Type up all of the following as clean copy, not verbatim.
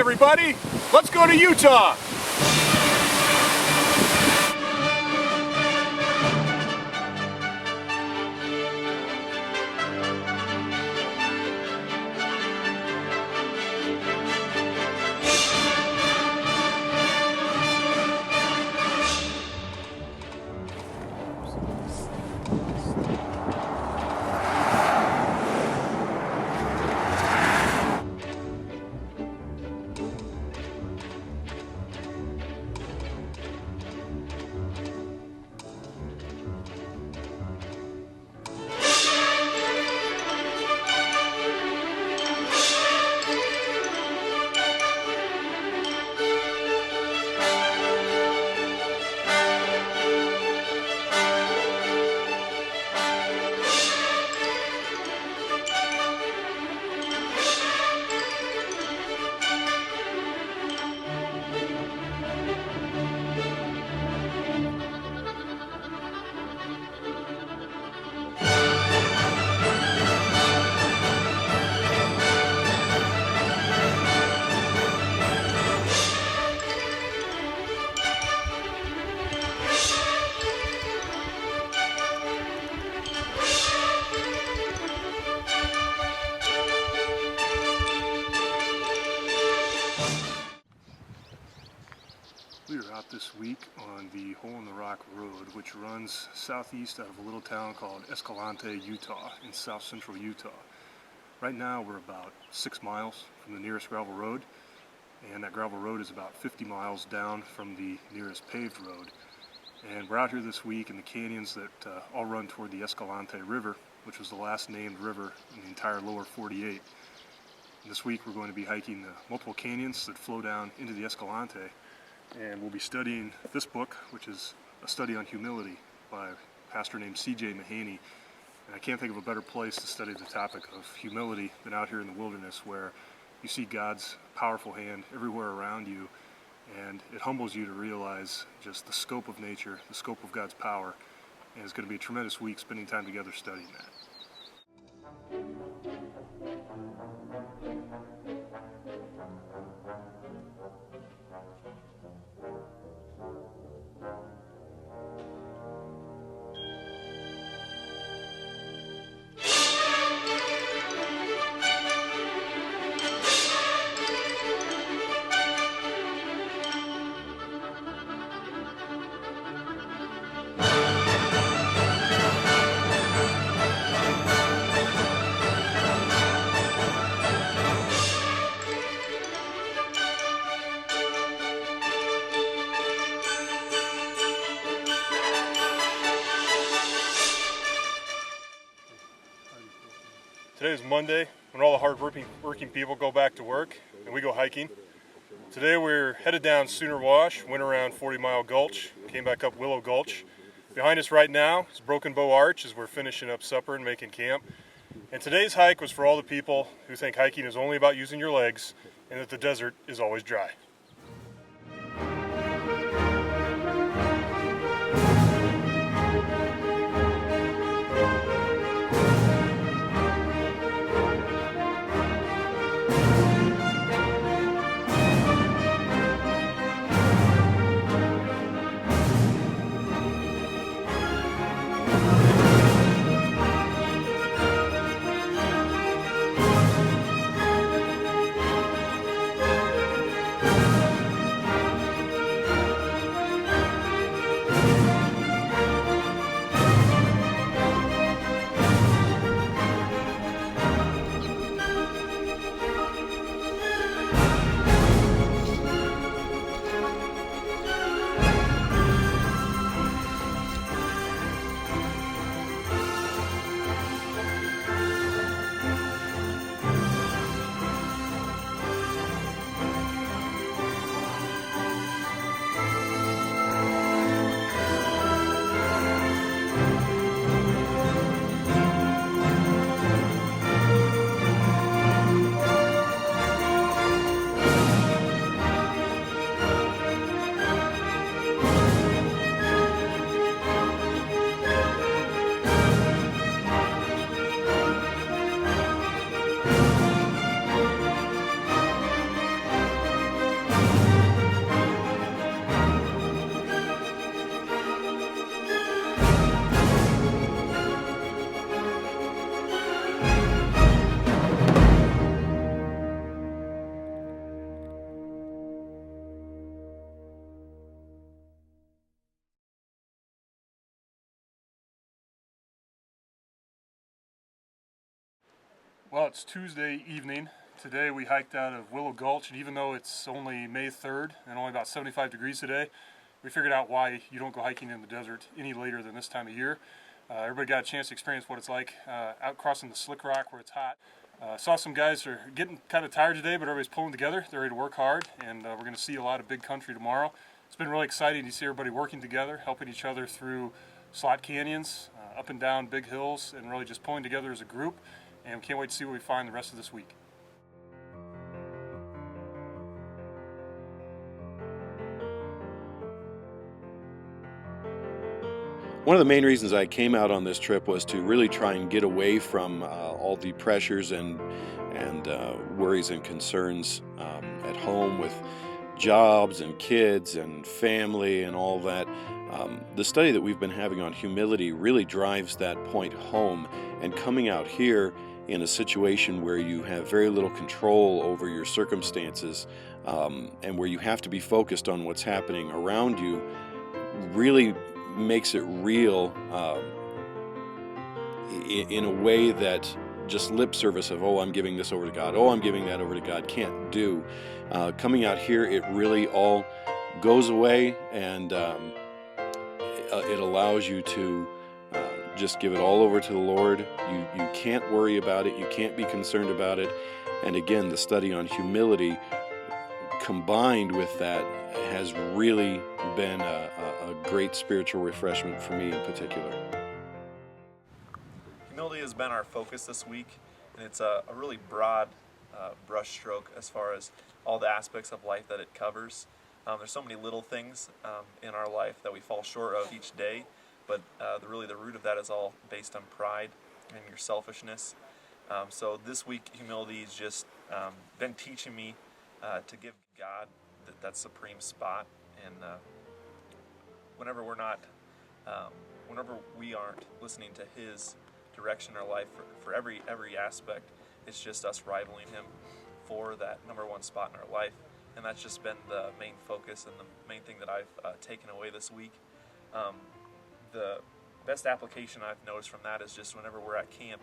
everybody. Let's go to Utah. We are out this week on the Hole in the Rock Road, which runs southeast out of a little town called Escalante, Utah, in south central Utah. Right now we're about 6 miles from the nearest gravel road, and that gravel road is about 50 miles down from the nearest paved road. And we're out here this week in the canyons that all run toward the Escalante River, which was the last named river in the entire lower 48. And this week we're going to be hiking the multiple canyons that flow down into the Escalante. And we'll be studying this book, which is a study on humility by a pastor named C.J. Mahaney. And I can't think of a better place to study the topic of humility than out here in the wilderness, where you see God's powerful hand everywhere around you, and it humbles you to realize just the scope of nature, the scope of God's power. And it's going to be a tremendous week spending time together studying that. Today is Monday, when all the hard-working people go back to work and we go hiking. Today we're headed down Sooner Wash, went around 40 Mile Gulch, came back up Willow Gulch. Behind us right now is Broken Bow Arch as we're finishing up supper and making camp. And today's hike was for all the people who think hiking is only about using your legs and that the desert is always dry. Well, it's Tuesday evening. Today we hiked out of Willow Gulch, and even though it's only May 3rd and only about 75 degrees today, we figured out why you don't go hiking in the desert any later than this time of year. Everybody got a chance to experience what it's like out crossing the slick rock where it's hot. Saw some guys are getting kind of tired today, but everybody's pulling together. They're ready to work hard, and we're going to see a lot of big country tomorrow. It's been really exciting to see everybody working together, helping each other through slot canyons, up and down big hills, and really just pulling together as a group. And we can't wait to see what we find the rest of this week. One of the main reasons I came out on this trip was to really try and get away from all the pressures and worries and concerns at home with jobs and kids and family and all that. The study that we've been having on humility really drives that point home, and coming out here in a situation where you have very little control over your circumstances and where you have to be focused on what's happening around you really makes it real in a way that just lip service of, oh, I'm giving this over to God, oh, I'm giving that over to God, can't do. Coming out here, it really all goes away, and it allows you to just give it all over to the Lord. You can't worry about it, you can't be concerned about it. And again, the study on humility combined with that has really been a great spiritual refreshment for me in particular. Humility has been our focus this week, and it's a really broad brush stroke as far as all the aspects of life that it covers. There's so many little things in our life that we fall short of each day, but really the root of that is all based on pride and your selfishness. So this week, humility has just been teaching me to give God that supreme spot, and whenever we aren't listening to His direction in our life for every aspect, it's just us rivaling Him for that number one spot in our life. And that's just been the main focus and the main thing that I've taken away this week. The best application I've noticed from that is just whenever we're at camp,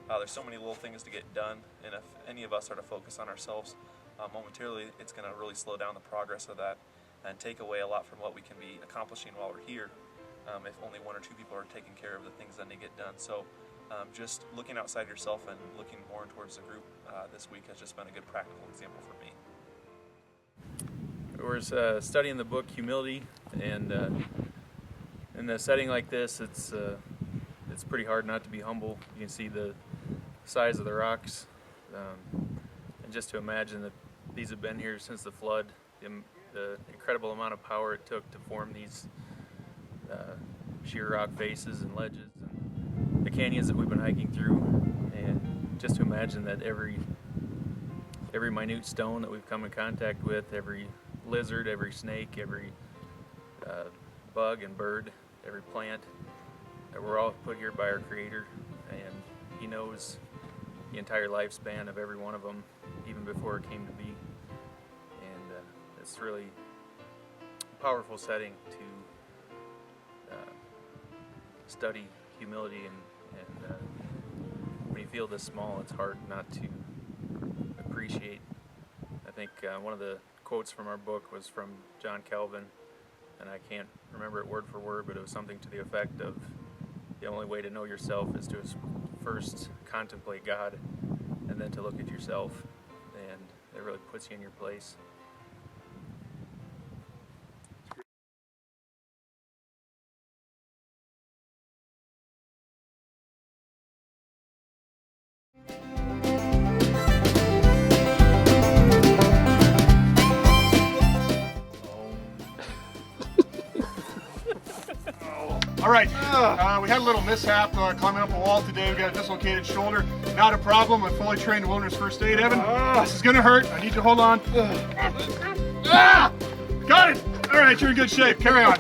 there's so many little things to get done, and if any of us are to focus on ourselves momentarily, it's going to really slow down the progress of that and take away a lot from what we can be accomplishing while we're here if only one or two people are taking care of the things that need to get done. So just looking outside yourself and looking more towards the group this week has just been a good practical example for me. We're studying the book Humility, and in a setting like this, it's pretty hard not to be humble. You can see the size of the rocks, and just to imagine that these have been here since the flood, the incredible amount of power it took to form these sheer rock faces and ledges, and the canyons that we've been hiking through, and just to imagine that every minute stone that we've come in contact with, every lizard, every snake, every bug and bird, every plant, that we're all put here by our Creator, and He knows the entire lifespan of every one of them, even before it came to be. And it's really a powerful setting to study humility, and when you feel this small, it's hard not to appreciate. I think one of the quotes from our book was from John Calvin, and I can't remember it word for word, but it was something to the effect of, the only way to know yourself is to first contemplate God and then to look at yourself, and it really puts you in your place. All right, we had a little mishap climbing up a wall today. We got a dislocated shoulder. Not a problem. I'm fully trained in wilderness first aid, Evan. This is gonna hurt. I need to hold on. Got it. All right, you're in good shape. Carry on.